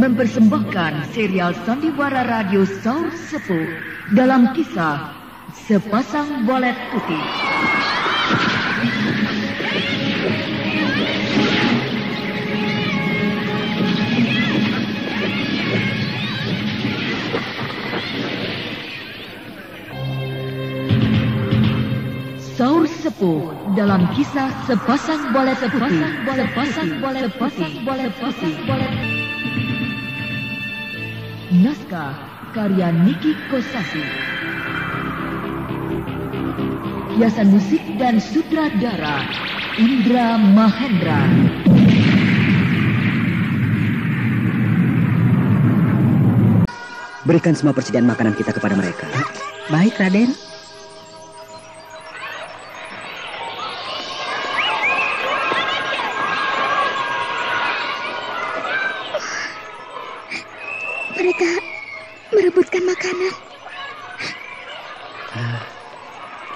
mempersembahkan serial Sandiwara Radio Saur Sepuh dalam kisah Sepasang Walet Putih. Saur Sepuh dalam kisah Sepasang Walet Putih. Naskah karya Niki Kosasi. Hiasan musik dan sutradara Indra Mahendra. Berikan semua persediaan makanan kita kepada mereka. Baik, Raden. Mereka merebutkan makanan.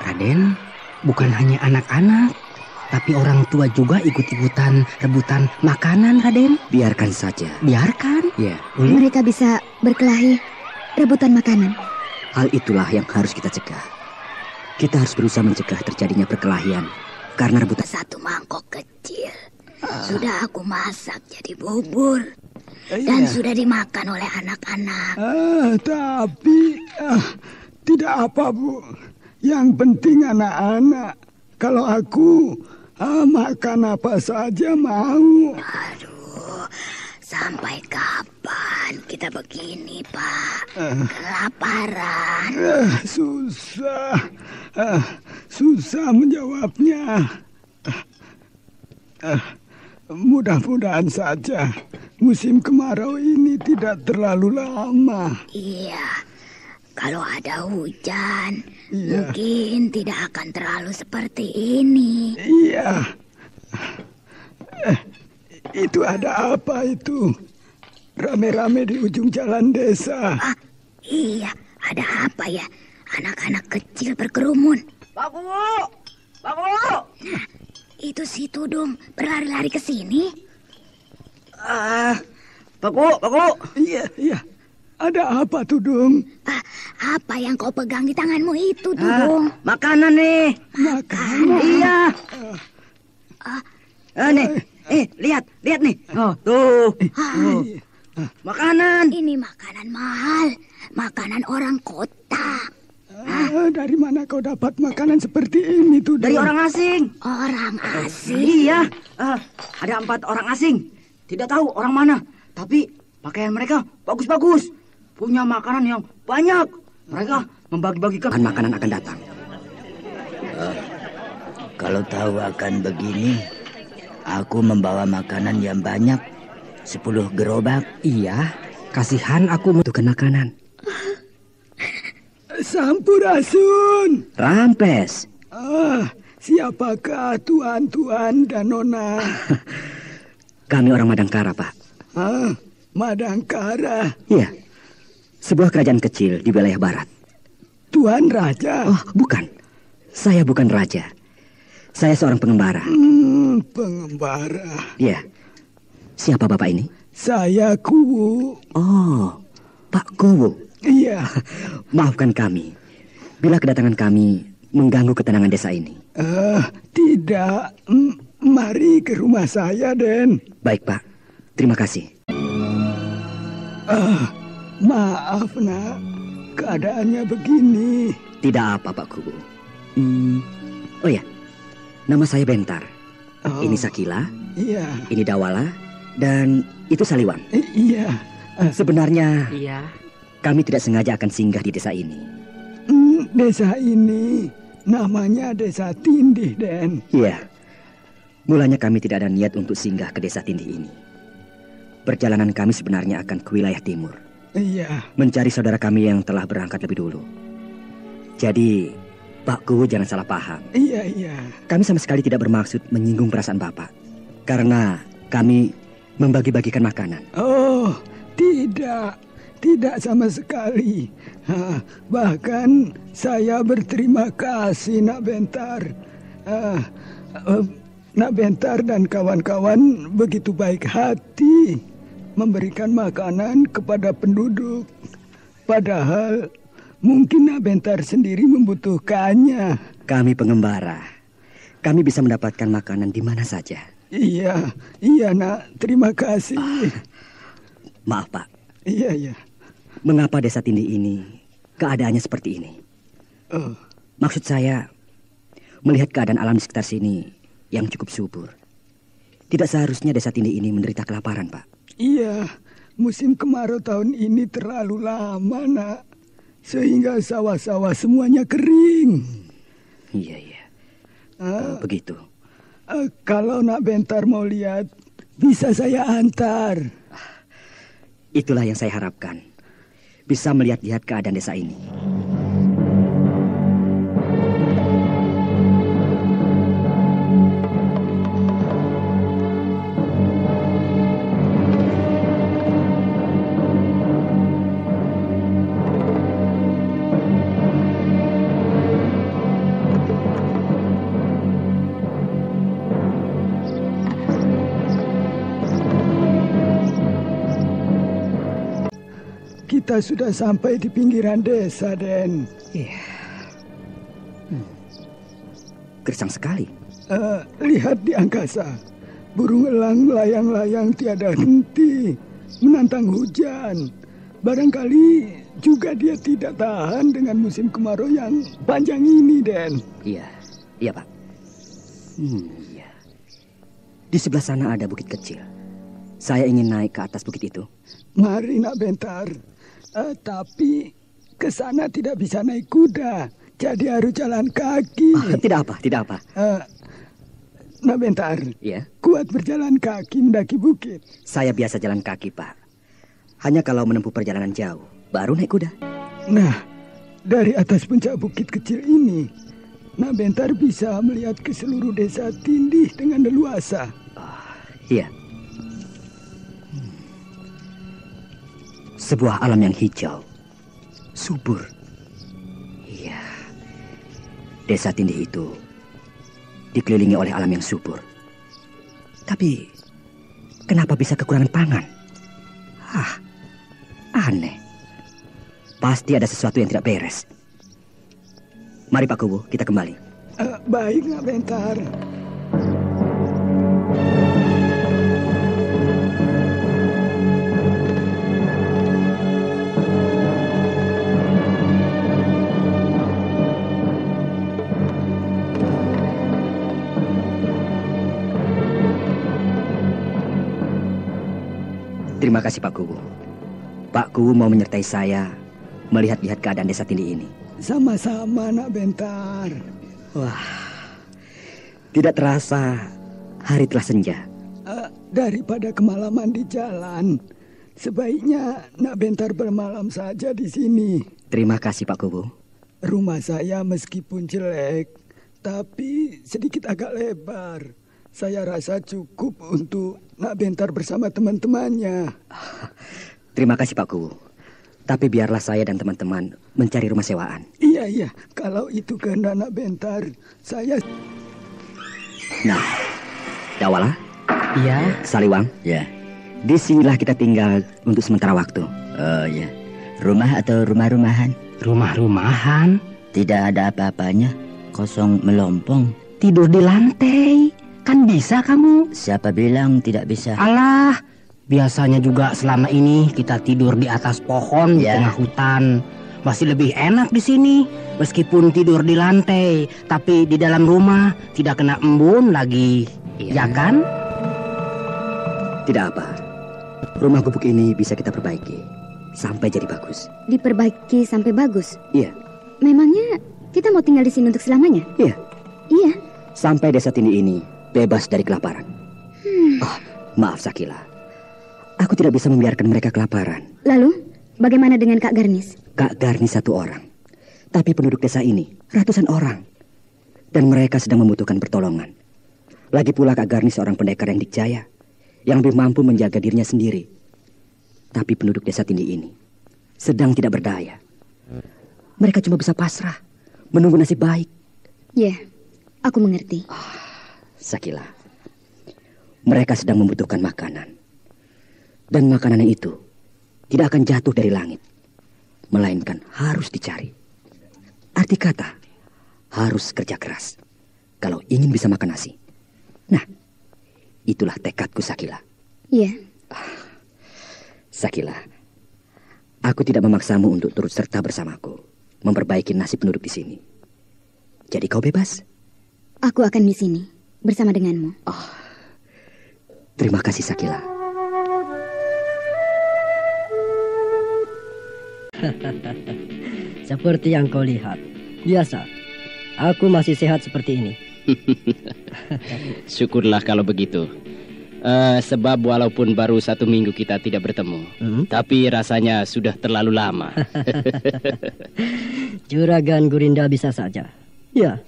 Raden, bukan hanya anak-anak, tapi orang tua juga ikut-ikutan rebutan makanan, Raden. Biarkan saja. Biarkan. Ya. Mereka bisa berkelahi, rebutan makanan. Hal itulah yang harus kita cegah. Kita harus berusaha mencegah terjadinya perkelahian karena rebutan. Satu mangkok kecil sudah aku masak jadi bubur. Dan sudah dimakan oleh anak-anak. Tapi tidak apa, Bu. Yang penting anak-anak. Kalau aku makan apa saja mau. Aduh, sampai kapan kita begini, Pak? Kelaparan. Susah menjawabnya. Mudah-mudahan saja musim kemarau ini tidak terlalu lama. Iya, kalau ada hujan, mungkin tidak akan terlalu seperti ini. Iya. Itu ada apa itu? Rame-rame di ujung jalan desa. Iya, ada apa ya? Anak-anak kecil berkerumun. Pak Guru! Pak Guru! Itu si Tudung berlari-lari ke sini. Pak Guru! Iya. Ada apa, Tudung? Apa yang kau pegang di tanganmu itu, Tudung? Makanan nih. Makanan? Iya. Nih, lihat nih. Tuh. Makanan. Ini makanan mahal, makanan orang kota. Dari mana kau dapat makanan seperti ini, Tudung? Dari orang asing. Orang asing? Iya. Ada 4 orang asing. Tidak tahu orang mana. Tapi pakaian mereka bagus-bagus. Punya makanan yang banyak. Mereka membagi-bagikan. Makanan akan datang. Kalau tahu akan begini, aku membawa makanan yang banyak. 10 gerobak. Iya, kasihan aku membutuhkan makanan. Sampurasun. Rampes. Siapakah tuan-tuan dan nona? Kami orang Madangkara, Pak. Madangkara? Iya, sebuah kerajaan kecil di wilayah barat. Tuan Raja? Oh, bukan. Saya bukan raja. Saya seorang pengembara. Pengembara? Iya. Siapa Bapak ini? Saya Kuwu. Oh, Pak Kuwu. Iya. Maafkan kami bila kedatangan kami mengganggu ketenangan desa ini. Tidak. Mari ke rumah saya, Den. Baik, Pak. Terima kasih. Maaf, Nak. Keadaannya begini. Tidak apa, Pak Kubu. Oh ya, nama saya Bentar. Ini Sakila. Iya. Ini Dawala. Dan itu Saliwan. Iya. Sebenarnya... Iya. Kami tidak sengaja akan singgah di desa ini. Desa ini namanya Desa Tindih, Den. Iya. Mulanya kami tidak ada niat untuk singgah ke desa Tindih ini. Perjalanan kami sebenarnya akan ke wilayah timur. Iya. Mencari saudara kami yang telah berangkat lebih dulu. Jadi, Pak Kuwu jangan salah paham. Iya. Kami sama sekali tidak bermaksud menyinggung perasaan Bapak. Karena kami membagi-bagikan makanan. Oh, tidak. Tidak sama sekali. Bahkan saya berterima kasih, Nak Bentar. Nak Bentar dan kawan-kawan begitu baik hati. memberikan makanan kepada penduduk. Padahal mungkin Nak Bentar sendiri membutuhkannya. Kami pengembara. Kami bisa mendapatkan makanan di mana saja. Iya Nak. Terima kasih. Maaf Pak. Iya. Mengapa desa Tindih ini keadaannya seperti ini? Maksud saya, melihat keadaan alam di sekitar sini yang cukup subur, tidak seharusnya desa Tindih ini menderita kelaparan, Pak. Iya, musim kemarau tahun ini terlalu lama, Nak. Sehingga sawah-sawah semuanya kering. Iya. Begitu. Kalau Nak Bentar mau lihat, bisa saya antar. Itulah yang saya harapkan. Bisa melihat-lihat keadaan desa ini. Kita sudah sampai di pinggiran desa, Den. Iya. Gersang sekali. Lihat di angkasa. Burung elang melayang-layang tiada henti, menantang hujan. Barangkali juga dia tidak tahan dengan musim kemarau yang panjang ini, Den. Iya Pak. Iya. Di sebelah sana ada bukit kecil. Saya ingin naik ke atas bukit itu. Mari Nak Bentar. Tapi ke sana tidak bisa naik kuda, jadi harus jalan kaki. Tidak apa. Nak Bentar. Iya. Kuat berjalan kaki mendaki bukit? Saya biasa jalan kaki, Pak. Hanya kalau menempuh perjalanan jauh, baru naik kuda. Nah, dari atas puncak bukit kecil ini, Nak Bentar bisa melihat ke seluruh desa Tindih dengan leluasa. Iya. Sebuah alam yang hijau, subur. Iya. Desa Tindih itu dikelilingi oleh alam yang subur. Tapi kenapa bisa kekurangan pangan? Aneh. Pasti ada sesuatu yang tidak beres. Mari Pak Kubu, kita kembali. Baik, Nak Bentar. Terima kasih Pak Kubu. Pak Kubu mau menyertai saya melihat-lihat keadaan desa Tindih ini. Sama-sama Nak Bentar. Wah, tidak terasa hari telah senja. Daripada kemalaman di jalan, sebaiknya Nak Bentar bermalam saja di sini. Terima kasih Pak Kubu. Rumah saya meskipun jelek, tapi sedikit agak lebar. Saya rasa cukup untuk Nak Bentar bersama teman-temannya. Terima kasih Pak Kubu. Tapi biarlah saya dan teman-teman mencari rumah sewaan. Iya. Kalau itu kehendak Nak Bentar, saya... Nah, Dawala. Iya. Saliwang. Ya. Disinilah kita tinggal untuk sementara waktu. Oh ya. Rumah atau rumah-rumahan? Rumah-rumahan. Tidak ada apa-apanya. Kosong melompong. Tidur di lantai. Kan bisa kamu? Siapa bilang tidak bisa? Alah, biasanya juga selama ini kita tidur di atas pohon di tengah hutan. Masih lebih enak di sini. Meskipun tidur di lantai, tapi di dalam rumah tidak kena embun lagi. Ya kan? Tidak apa. Rumah gubuk ini bisa kita perbaiki sampai jadi bagus. Diperbaiki sampai bagus? Iya. Memangnya kita mau tinggal di sini untuk selamanya? Iya. Iya. Sampai desa Tindih ini bebas dari kelaparan. Maaf Sakila, aku tidak bisa membiarkan mereka kelaparan. Lalu, bagaimana dengan Kak Garnis? Kak Garnis satu orang, tapi penduduk desa ini ratusan orang. Dan mereka sedang membutuhkan pertolongan. Lagi pula Kak Garnis seorang pendekar yang dikjaya, yang lebih mampu menjaga dirinya sendiri. Tapi penduduk desa Tindih ini sedang tidak berdaya. Mereka cuma bisa pasrah, menunggu nasib baik. Ya, aku mengerti. Sakila, mereka sedang membutuhkan makanan. Dan makanan itu tidak akan jatuh dari langit, melainkan harus dicari. Arti kata, harus kerja keras kalau ingin bisa makan nasi. Nah, itulah tekadku, Sakila. Iya. Sakila, aku tidak memaksamu untuk turut serta bersamaku memperbaiki nasib penduduk di sini. Jadi kau bebas. Aku akan di sini bersama denganmu. Terima kasih, Sakila. Seperti yang kau lihat, biasa. Aku masih sehat seperti ini. Syukurlah kalau begitu. Sebab walaupun baru 1 minggu kita tidak bertemu, tapi rasanya sudah terlalu lama. Juragan Gurinda bisa saja. Ya,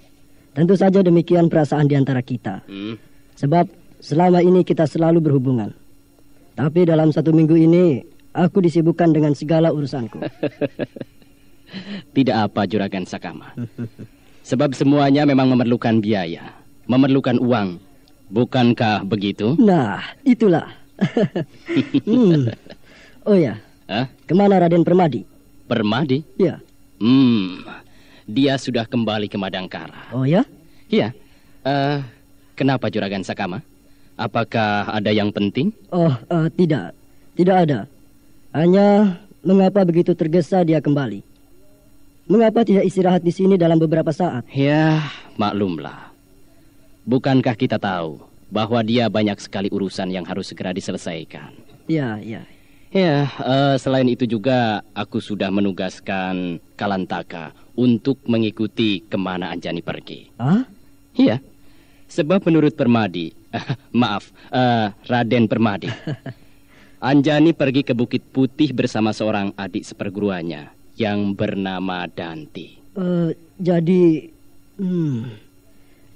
tentu saja demikian perasaan di antara kita. Sebab selama ini kita selalu berhubungan. Tapi dalam 1 minggu ini, aku disibukkan dengan segala urusanku. Tidak apa, Juragan Sakama. Sebab semuanya memang memerlukan biaya, memerlukan uang. Bukankah begitu? Nah, itulah. Oh ya, kemana Raden Permadi? Permadi? Ya. Dia sudah kembali ke Madangkara. Oh ya? Iya. Kenapa, Juragan Sakama? Apakah ada yang penting? Tidak. Tidak ada. Hanya mengapa begitu tergesa dia kembali? Mengapa tidak istirahat di sini dalam beberapa saat? Ya, maklumlah. Bukankah kita tahu bahwa dia banyak sekali urusan yang harus segera diselesaikan? Ya. Ya, selain itu juga aku sudah menugaskan Kalantaka untuk mengikuti kemana Anjani pergi. Iya, sebab menurut Permadi, Raden Permadi, Anjani pergi ke Bukit Putih bersama seorang adik seperguruannya yang bernama Danti. Jadi,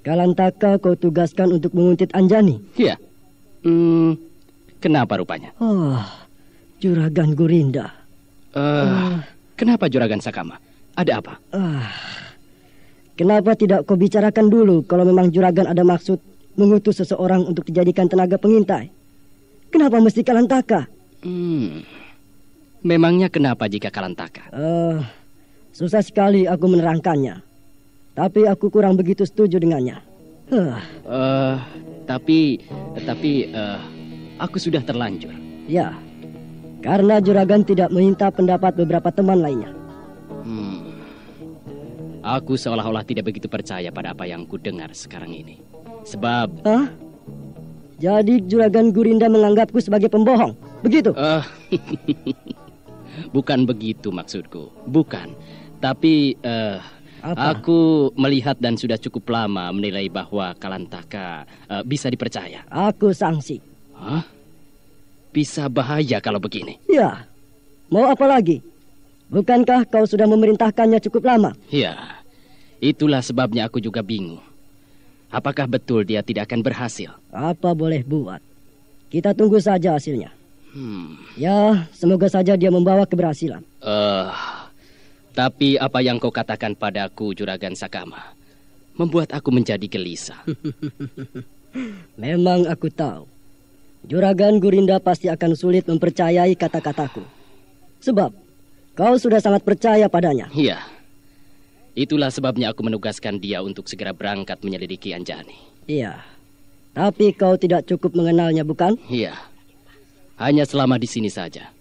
Kalantaka kau tugaskan untuk menguntit Anjani? Iya. Kenapa rupanya? Juragan Gurinda. Kenapa Juragan Sakama? Ada apa? Kenapa tidak kau bicarakan dulu kalau memang Juragan ada maksud mengutus seseorang untuk dijadikan tenaga pengintai? Kenapa mesti Kalantaka? Memangnya kenapa jika Kalantaka? Susah sekali aku menerangkannya. Tapi aku kurang begitu setuju dengannya. Tapi aku sudah terlanjur. Ya, karena Juragan tidak meminta pendapat beberapa teman lainnya. Aku seolah-olah tidak begitu percaya pada apa yang ku dengar sekarang ini. Sebab... Jadi Juragan Gurinda menganggapku sebagai pembohong, begitu? Bukan begitu maksudku, bukan. Tapi aku melihat dan sudah cukup lama menilai bahwa Kalantaka bisa dipercaya. Aku sangsi. Bisa bahaya kalau begini. Ya, mau apa lagi? Bukankah kau sudah memerintahkannya cukup lama? Ya, itulah sebabnya aku juga bingung. Apakah betul dia tidak akan berhasil? Apa boleh buat? Kita tunggu saja hasilnya. Ya, semoga saja dia membawa keberhasilan. Tapi apa yang kau katakan padaku, Juragan Sakama, membuat aku menjadi gelisah. Memang aku tahu. Juragan Gurinda pasti akan sulit mempercayai kata-kataku. Sebab kau sudah sangat percaya padanya. Iya. Itulah sebabnya aku menugaskan dia untuk segera berangkat menyelidiki Anjani. Iya. Tapi kau tidak cukup mengenalnya, bukan? Iya. Hanya selama di sini saja.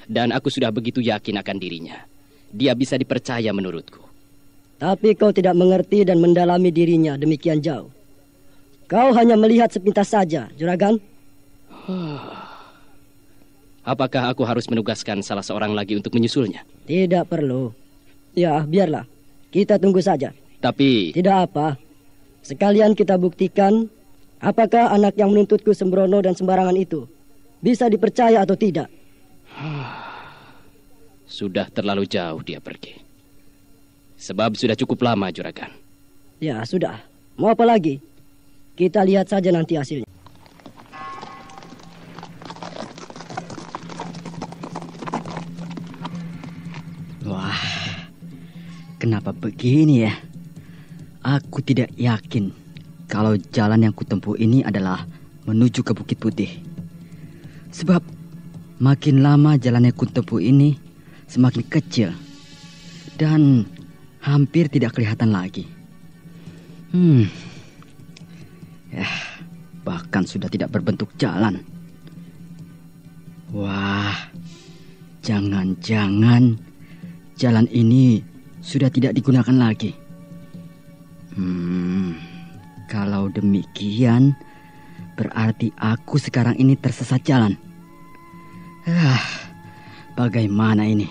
Dan aku sudah begitu yakin akan dirinya. Dia bisa dipercaya menurutku. Tapi kau tidak mengerti dan mendalami dirinya demikian jauh. Kau hanya melihat sepintas saja, Juragan. Apakah aku harus menugaskan salah seorang lagi untuk menyusulnya? Tidak perlu. Ya, biarlah. Kita tunggu saja. Tapi... Tidak apa. Sekalian kita buktikan apakah anak yang menuntutku sembrono dan sembarangan itu bisa dipercaya atau tidak. Sudah terlalu jauh dia pergi. Sebab sudah cukup lama, Juragan. Ya, sudah. Mau apa lagi? Kita lihat saja nanti hasilnya. Wah, kenapa begini ya? Aku tidak yakin kalau jalan yang kutempuh ini adalah menuju ke Bukit Putih. Sebab makin lama jalannya Kuntempu ini semakin kecil dan hampir tidak kelihatan lagi. Bahkan sudah tidak berbentuk jalan. Wah, jangan-jangan jalan ini sudah tidak digunakan lagi. Kalau demikian, berarti aku sekarang ini tersesat jalan. Bagaimana ini?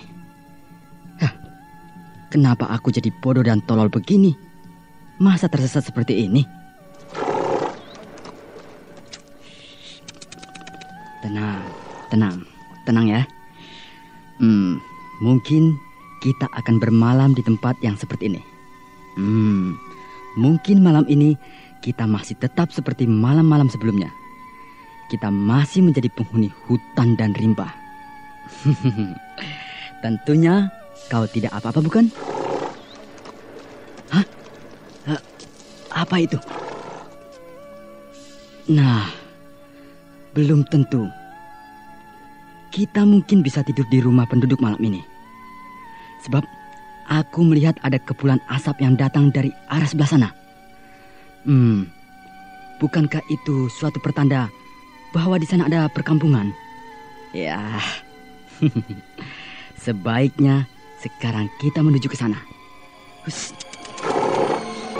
Kenapa aku jadi bodoh dan tolol begini? Masa tersesat seperti ini? Tenang ya. Mungkin kita akan bermalam di tempat yang seperti ini. Mungkin malam ini kita masih tetap seperti malam-malam sebelumnya. Kita masih menjadi penghuni hutan dan rimba. Tentunya kau tidak apa-apa, bukan? Hah? Apa itu? Nah, belum tentu. Kita mungkin bisa tidur di rumah penduduk malam ini. Sebab aku melihat ada kepulan asap yang datang dari arah sebelah sana. Bukankah itu suatu pertanda bahwa di sana ada perkampungan? Ya, sebaiknya sekarang kita menuju ke sana. Hush.